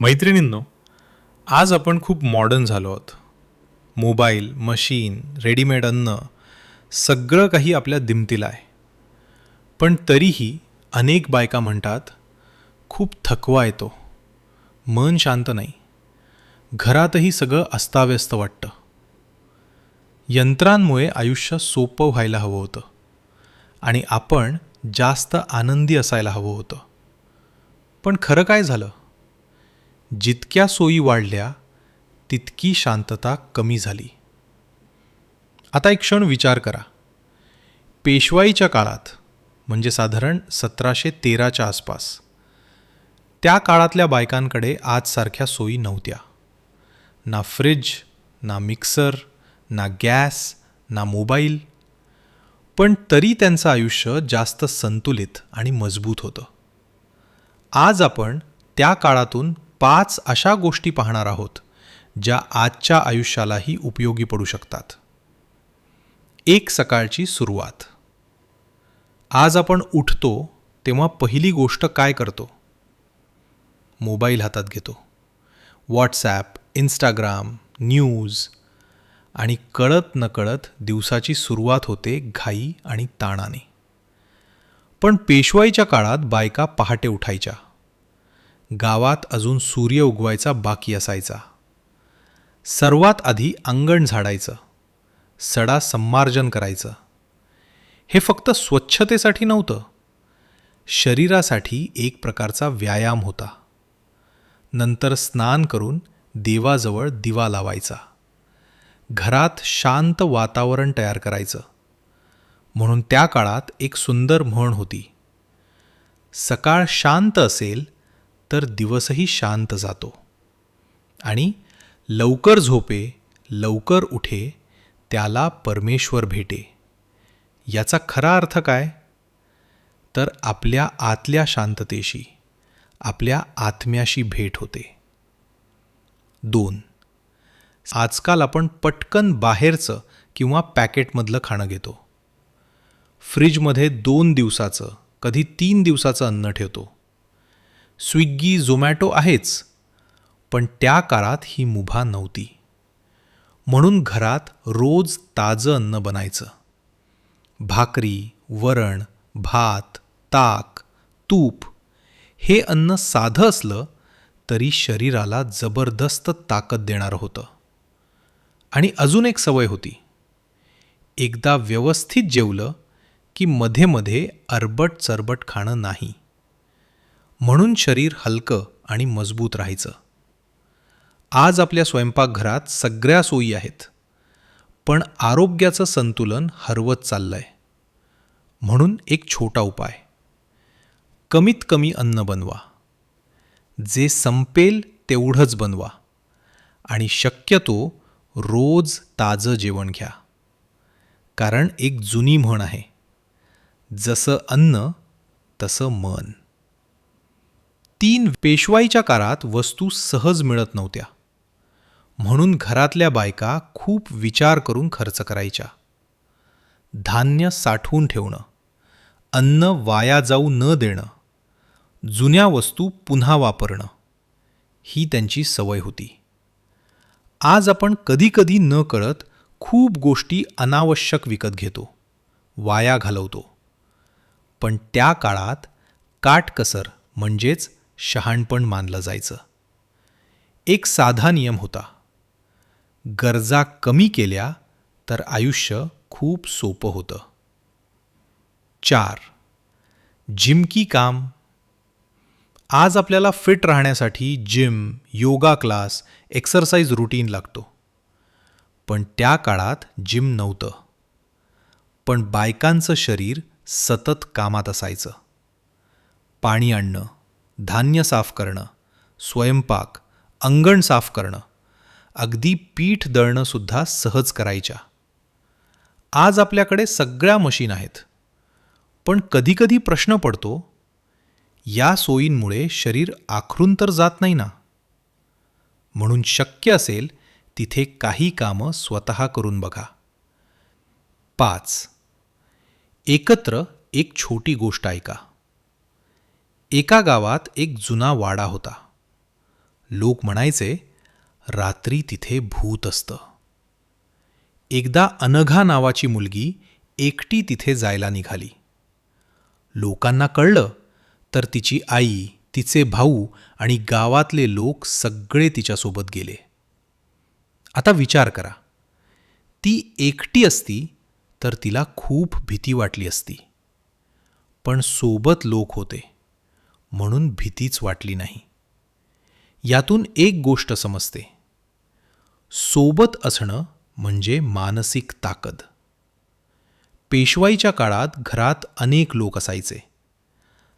मैत्रिणींनो, आज आपण खूप मॉडर्न झालो आहोत. मोबाईल, मशीन, रेडीमेड अन्न सगळं काही आपल्या दिमतीला आहे. पण तरीही अनेक बायका म्हणतात, खूप थकवा येतो, मन शांत नाही, घरातही सगळं अस्ताव्यस्त वाटतं. यंत्रांमुळे आयुष्य सोपं व्हायला हवं होतं आणि आपण जास्त आनंदी असायला हवं होतं. पण खरं काय झालं? जितक्या सोयी वाढल्या तितकी शांतता कमी झाली. आता एक क्षण विचार करा. पेशवाईच्या काळात, म्हणजे साधारण 1713च्या आसपास, त्या काळातल्या बायकांकडे आजसारख्या सोयी नव्हत्या. ना फ्रिज, ना मिक्सर, ना गॅस, ना मोबाईल. पण तरी त्यांचं आयुष्य जास्त संतुलित आणि मजबूत होतं. आज आपण त्या काळातून 5 अशा गोष्टी पाहणार आहोत ज्या आजच्या आयुष्यालाही उपयोगी पडू शकतात. एक सकाळची सुरुवात. आज आपण उठतो तेव्हा पहिली गोष्ट काय करतो? मोबाईल हातात घेतो. व्हॉट्सॲप, इंस्टाग्राम, न्यूज आणि कळत नकळत दिवसाची सुरुवात होते घाई आणि ताणाने. पण पेशवाईच्या काळात बायका पहाटे उठायच्या. गावात अजून सूर्य उगवायचा बाकी असायचा. सर्वात आधी अंगण झाडायचं, सडा संमार्जन करायचं. हे फक्त स्वच्छतेसाठी नव्हतं, शरीरासाठी एक प्रकारचा व्यायाम होता. नंतर स्नान करून देवाजवळ दिवा लावायचा. घरात शांत वातावरण तयार करायचं. म्हणून त्या काळात एक सुंदर म्हण होती, सकाळ शांत असेल तर दिवसही शांत जातो. आणि लवकर झोपे, लवकर उठे, त्याला परमेश्वर भेटे. याचा खरा अर्थ काय? तर आपल्या आतल्या शांततेशी, आपल्या आत्म्याशी भेट होते. 2. आजकाल आपण पटकन बाहेरचं किंवा पॅकेटमधलं खाणं घेतो. फ्रीजमध्ये 2 दिवसाचं, कधी 3 दिवसाचं अन्न ठेवतो. स्विग्गी, झोमॅटो आहेच, पण त्या काळात ही मुभा नव्हती. म्हणून घरात रोज ताजं अन्न बनायचं. भाकरी, वरण, भात, ताक, तूप. हे अन्न साधं असलं तरी शरीराला जबरदस्त ताकद देणारं होतं. आणि अजून एक सवय होती, एकदा व्यवस्थित जेवलं की मध्ये मध्ये अरबट चरबट खाणं नाही. म्हणून शरीर हलकं आणि मजबूत राहायचं. आज आपल्या स्वयंपाकघरात सगळ्या सोयी आहेत, पण आरोग्याचं संतुलन हरवत चाललंय. म्हणून एक छोटा उपाय, कमीत कमी अन्न बनवा. जे संपेल तेवढंच बनवा आणि शक्यतो रोज ताजं जेवण घ्या. कारण एक जुनी म्हण आहे, जसं अन्न तसं मन. 3. पेशवाईच्या काळात वस्तू सहज मिळत नव्हत्या. म्हणून घरातल्या बायका खूप विचार करून खर्च करायच्या. धान्य साठवून ठेवणं, अन्न वाया जाऊ न देणं, जुन्या वस्तू पुन्हा वापरणं, ही त्यांची सवय होती. आज आपण कधीकधी न कळत खूप गोष्टी अनावश्यक विकत घेतो, वाया घालवतो. पण त्या काळात काटकसर म्हणजेच शहाणपण मानलं जायचं. एक साधा नियम होता, गरजा कमी केल्या तर आयुष्य खूप सोपं होतं. 4. जिमकी काम. आज आपल्याला फिट राहण्यासाठी gym, yoga class, exercise routine लागतो. पण त्या काळात जिम नव्हतं. पण बायकांचं शरीर सतत कामात असायचं. पाणी आणणं, धान्य साफ करणं, स्वयंपाक, अंगण साफ करणं, अगदी पीठ दळणं सुद्धा सहज करायच्या. आज आपल्याकडे सगळ्या मशीन आहेत, पण कधीकधी प्रश्न पडतो, या सोयींमुळे शरीर आखरून तर जात नाही ना? म्हणून शक्य असेल तिथे काही कामं स्वतः करून बघा. 5. एकत्र एक छोटी गोष्ट ऐका. एका गावात एक जुना वाडा होता. लोक म्हणायचे, रात्री तिथे भूत असतं. एकदा अनघा नावाची मुलगी एकटी तिथे जायला निघाली. लोकांना कळलं तर तिची आई, तिचे भाऊ आणि गावातले लोक सगळे तिच्यासोबत गेले. आता विचार करा, ती एकटी असती तर तिला खूप भीती वाटली असती. पण सोबत लोक होते म्हणून भीतीच वाटली नाही. यातून एक गोष्ट समजते, सोबत असणं म्हणजे मानसिक ताकद. पेशवाईच्या काळात घरात अनेक लोक असायचे.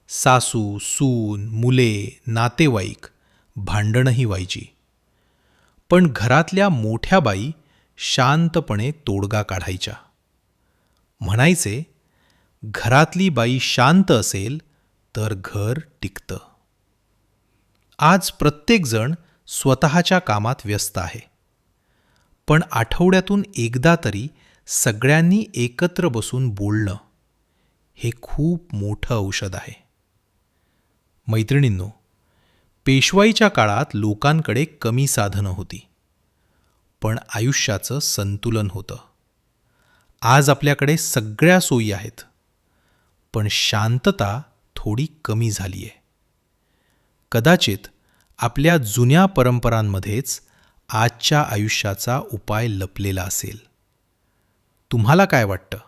सासू, सून, मुले, नातेवाईक, भांडणंही व्हायची. पण घरातल्या मोठ्या बाई शांतपणे तोडगा काढायच्या. म्हणायचे, घरातली बाई शांत असेल तर घर टिकतं. आज प्रत्येकजण स्वतःच्या कामात व्यस्त आहे. पण आठवड्यातून एकदा तरी सगळ्यांनी एकत्र बसून बोलणं हे खूप मोठं औषध आहे. मैत्रिणींनो, पेशवाईच्या काळात लोकांकडे कमी साधनं होती, पण आयुष्याचं संतुलन होतं. आज आपल्याकडे सगळ्या सोयी आहेत, पण शांतता थोडी कमी झाली आहे. कदाचित आपल्या जुन्या परंपरांमध्येच आजच्या आयुष्याचा उपाय लपलेला असेल. तुम्हाला काय वाटतं?